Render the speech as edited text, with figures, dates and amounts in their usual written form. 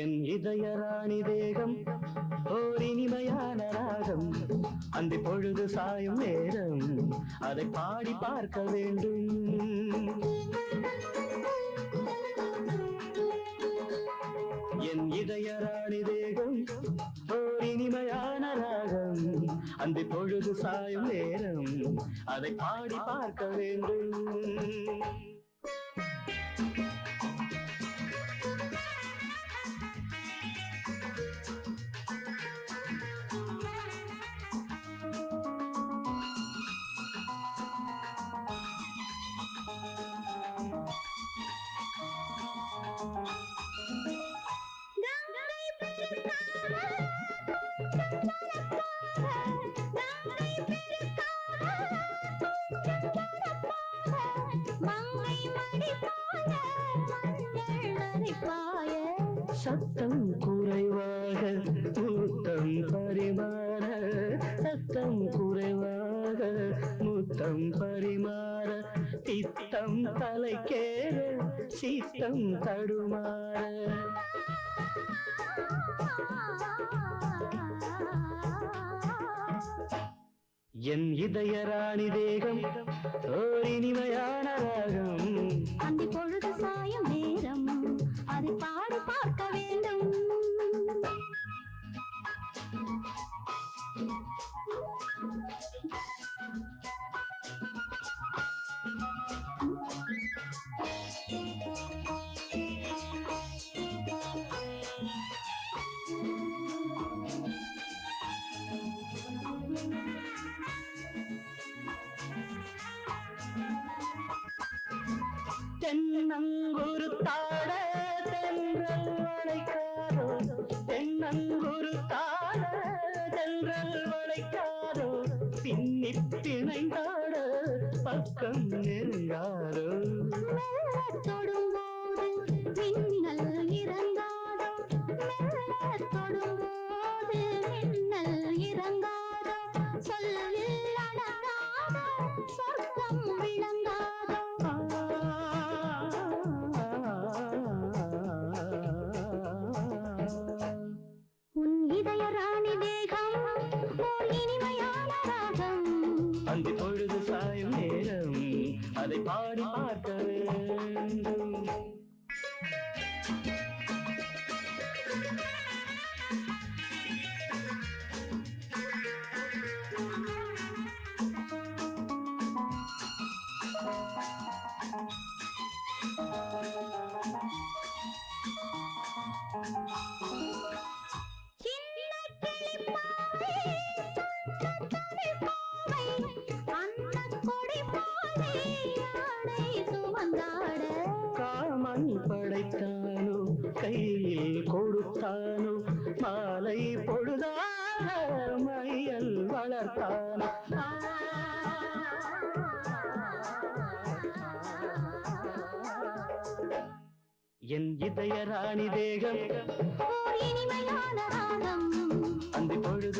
என் இதய ராணி தேகம் ஓர் இனிமையான ராகம் அந்த பொழுது சாயும் நேரம் அதை பாடி பார்க்க வேண்டும். என் இதய ராணி தேகம் ஓர் இனிமையான ராகம் அந்த பொழுது சாயும் நேரம் அதை பாடி பார்க்க வேண்டும். சத்தம் குறைவாக முத்தம் பரிமாற, சத்தம் குறைவாக முத்தம் பரிமாற, தித்தம் தலைக்கேற சித்தம் தடுமாற. என் இதய ராணி தேகம் ஓர் இனிமையான ராகம் அந்த பொழுது சாயும் நேரம் அதை பாடி பார்க்க வேண்டும். தென்னங்குரு தாட தென்றல் வளைக்காதோ, தென்னங்குரு தாட தென்றல் வளைக்காதோ, பின்னி பிணைந்தாட பக்கம் நெருங்காதோ. தொடும்போது மின்னல் இறங்காதோ, தொடும்போது மின்னல் இறங்காதோ, சொல்லில் அடங்காதோ சொர்க்கம் விளங்காதோ. உன் இதய ராணி தேகம் ஓர் இனிமையான ராகம் அந்த பொழுது சாயும் நேரம் அதை பாடி பார்க்க வேண்டும். காமன் படைத்தானோ கையில் கொடுத்தானோ, மாலை பொழுதாக மையல் வளர்த்தானோ. என் இதய ராணி தேகம் ஓர் இனிமையான ராகம் அந்த பொழுது